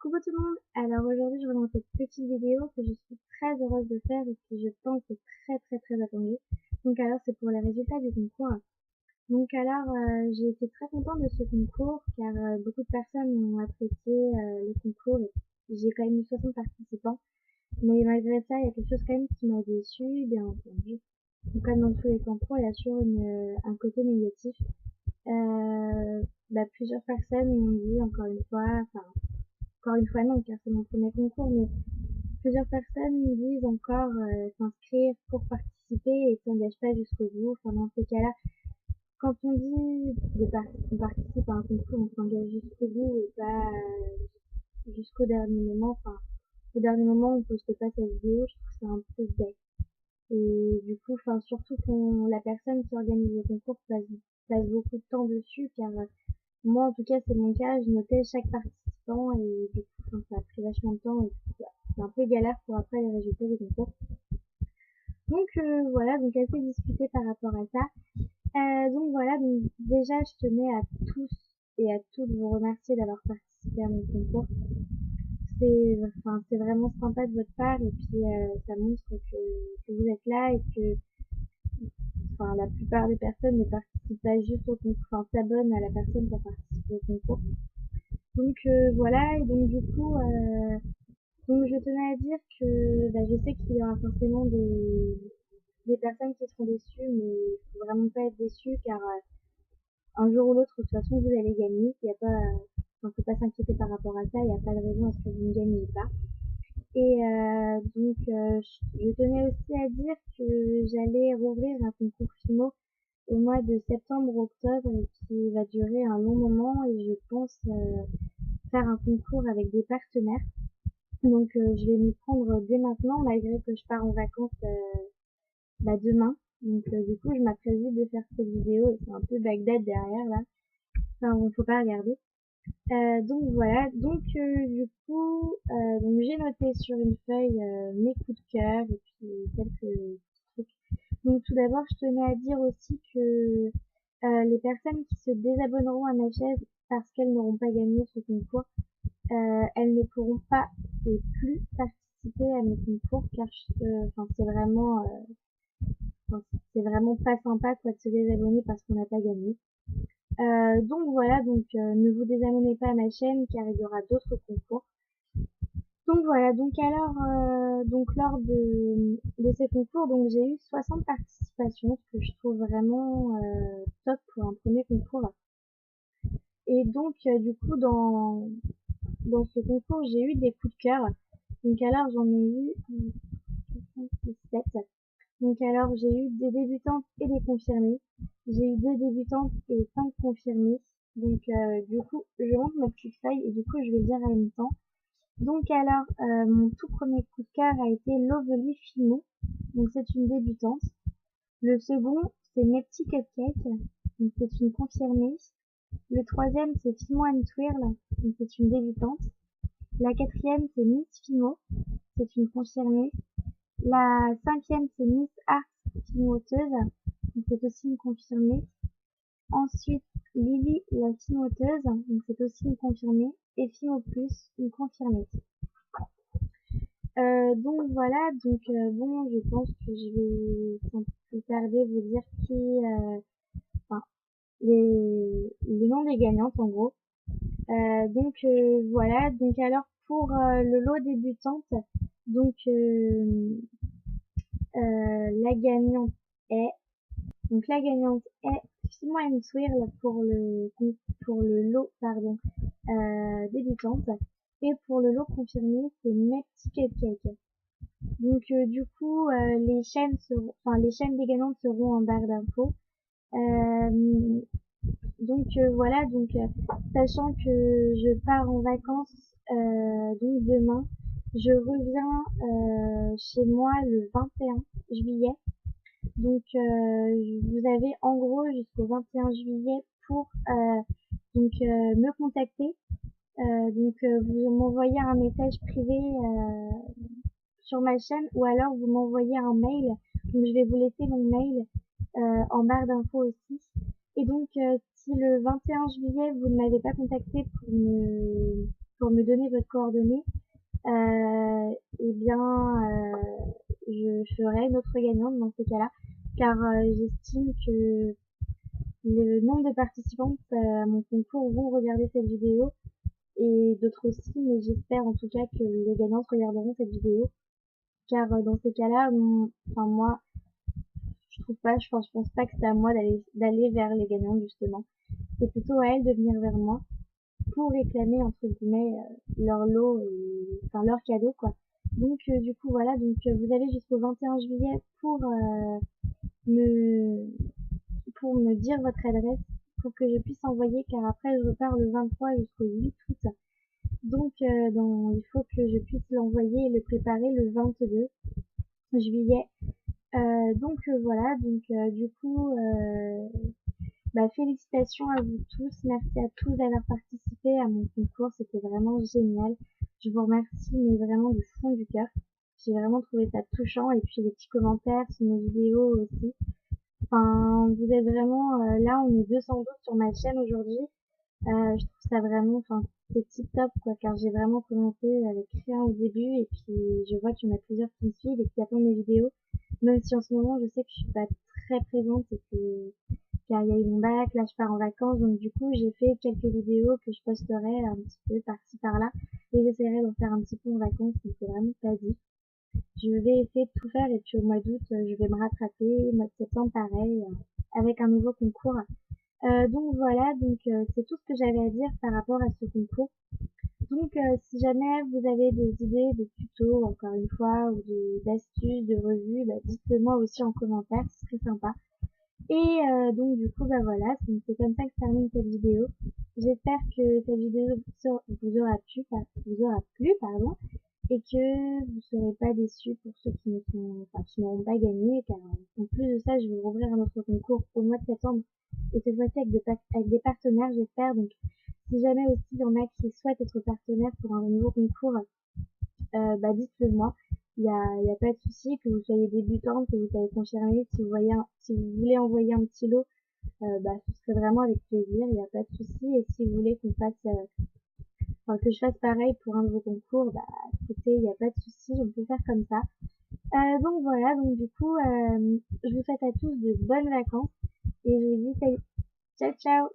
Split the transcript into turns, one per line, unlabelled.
Coucou tout le monde, alors aujourd'hui je vous lance cette petite vidéo que je suis très heureuse de faire et qui je pense est très attendue. Donc alors c'est pour les résultats du concours. Donc alors j'ai été très contente de ce concours car beaucoup de personnes ont apprécié le concours et j'ai quand même eu 60 participants. Mais malgré ça il y a quelque chose quand même qui m'a déçue, bien entendu. Donc, comme dans tous les concours, il y a toujours un côté négatif. Plusieurs personnes m'ont dit encore une fois non, car c'est mon premier concours, mais plusieurs personnes me disent encore s'inscrire pour participer et s'engagent pas jusqu'au bout. Enfin, dans ces cas-là, quand on dit qu'on participe à un concours, on s'engage jusqu'au bout et pas jusqu'au dernier moment. Enfin, au dernier moment, on poste pas sa vidéo, je trouve ça un peu bête. Et du coup, enfin, surtout quand la personne qui organise le concours passe beaucoup de temps dessus, car moi, en tout cas, c'est mon cas, je notais chaque participant et du coup, enfin, ça a pris vachement de temps et c'est un peu galère pour après les résultats du concours. Donc voilà, donc assez discuté par rapport à ça. Donc voilà, donc déjà, je tenais à tous et à toutes vous remercier d'avoir participé à mon concours. C'est vraiment sympa de votre part et puis ça montre que vous êtes là et que la plupart des personnes ne participent pas juste au concours, enfin s'abonnent à la personne pour participer au concours. Donc voilà, et donc du coup, donc je tenais à dire que je sais qu'il y aura forcément des personnes qui seront déçues, mais il faut vraiment pas être déçu car un jour ou l'autre, de toute façon, vous allez gagner. Il y a pas, faut pas s'inquiéter par rapport à ça. Il n'y a pas de raison à ce que vous ne gagnez pas. Et donc, je tenais aussi à dire que j'allais rouvrir un concours FIMO au mois de septembre-octobre et qui va durer un long moment et je pense faire un concours avec des partenaires. Donc je vais m'y prendre dès maintenant malgré que je pars en vacances demain. Donc du coup je m'apprête vite de faire cette vidéo et c'est un peu Bagdad derrière là. Enfin bon, faut pas regarder. Donc voilà, donc du coup donc j'ai noté sur une feuille mes coups de cœur et puis quelques trucs. Donc tout d'abord je tenais à dire aussi que les personnes qui se désabonneront à ma chaîne parce qu'elles n'auront pas gagné ce concours, elles ne pourront pas et plus participer à mes concours car c'est vraiment pas sympa quoi de se désabonner parce qu'on n'a pas gagné. Donc voilà, donc ne vous désabonnez pas à ma chaîne car il y aura d'autres concours. Donc voilà, donc alors donc lors de ces concours, donc j'ai eu 60 participations, ce que je trouve vraiment top pour un premier concours. Et donc du coup dans ce concours, j'ai eu des coups de cœur. Donc alors j'en ai eu 7. Donc alors j'ai eu des débutantes et des confirmées. J'ai eu 2 débutantes et 5 confirmées. Donc du coup, je montre ma petite feuille et du coup, je vais dire en même temps. Donc alors, mon tout premier coup de cœur a été Lovely Fimo. Donc c'est une débutante. Le second, c'est Mes petits cupcakes. Donc c'est une confirmée. Le troisième, c'est Fimo and Twirl. Donc c'est une débutante. La quatrième, c'est Miss Fimo. C'est une confirmée. La cinquième, c'est Miss Art Fimoteuse. Donc c'est aussi une confirmée. Ensuite, Lily la Fimoteuse. Donc c'est aussi une confirmée. Et Fimo Plus, une confirmée. Donc voilà, donc bon, je pense que je vais sans plus tarder vous dire enfin, les noms des gagnantes en gros. Donc voilà, donc alors pour le lot débutante, donc la gagnante est la gagnante est Fimo and Swirl pour le lot pardon débutante et pour le lot confirmé c'est Mes petits cupcakes. Donc du coup les chaînes des gagnantes seront en barre d'infos. Donc voilà, donc sachant que je pars en vacances donc demain, je reviens chez moi le 21 juillet. Donc vous avez en gros jusqu'au 21 juillet pour me contacter. Vous m'envoyez un message privé sur ma chaîne ou alors vous m'envoyez un mail. Donc je vais vous laisser mon mail en barre d'infos aussi. Et donc si le 21 juillet vous ne m'avez pas contacté pour me donner votre coordonnée, eh bien, je ferai une autre gagnante dans ces cas-là, car j'estime que le nombre de participantes à mon concours vont regarder cette vidéo et d'autres aussi, mais j'espère en tout cas que les gagnantes regarderont cette vidéo, car dans ces cas-là, enfin moi, je pense pas que c'est à moi d'aller vers les gagnantes justement. C'est plutôt à elles de venir vers moi pour réclamer entre guillemets leur lot, enfin leur cadeau quoi. Donc du coup voilà, donc vous avez jusqu'au 21 juillet me pour me dire votre adresse pour que je puisse envoyer, car après je repars le 23 jusqu'au 8 août. Donc il faut que je puisse l'envoyer et le préparer le 22 juillet. Voilà, donc du coup bah, félicitations à vous tous, merci à tous d'avoir participé à mon concours, c'était vraiment génial. Je vous remercie, mais vraiment du fond du cœur. J'ai vraiment trouvé ça touchant, et puis les petits commentaires sur mes vidéos aussi. Enfin, vous êtes vraiment, là on est 200 doutes sur ma chaîne aujourd'hui. Je trouve ça vraiment, enfin, c'est tip top quoi, car j'ai vraiment commencé avec rien au début, et puis je vois qu'il y en a plusieurs qui me suivent et qui attendent mes vidéos. Même si en ce moment je sais que je suis pas très présente et que car il y a eu mon bac, là je pars en vacances, donc du coup j'ai fait quelques vidéos que je posterai un petit peu par-ci par-là, et j'essaierai d'en faire un petit peu en vacances, mais c'est vraiment pas dit. Je vais essayer de tout faire, et puis au mois d'août je vais me rattraper, mois de septembre pareil, avec un nouveau concours. Donc voilà, donc c'est tout ce que j'avais à dire par rapport à ce concours. Donc si jamais vous avez des idées de tutos, encore une fois, ou d'astuces, de revues, bah, dites-le moi aussi en commentaire, ce serait sympa. Et donc du coup bah voilà, donc c'est comme ça que se termine cette vidéo. J'espère que cette vidéo vous aura plu, pardon, et que vous serez pas déçus pour ceux qui ne sont, enfin, qui n'auront pas gagné, car en plus de ça, je vais rouvrir un autre concours au mois de septembre, et cette fois-ci avec des partenaires, j'espère. Donc si jamais aussi il y en a qui souhaitent être partenaires pour un nouveau concours, bah dites-le moi. Il y a pas de souci, que vous soyez débutante, que vous savez confirmer, si vous voulez envoyer un petit lot, bah ce serait vraiment avec plaisir, il n'y a pas de souci. Et si vous voulez enfin, que je fasse pareil pour un de vos concours, bah écoutez, il n'y a pas de souci, on peut faire comme ça. Donc voilà, donc du coup, je vous souhaite à tous de bonnes vacances, et je vous dis ciao ciao.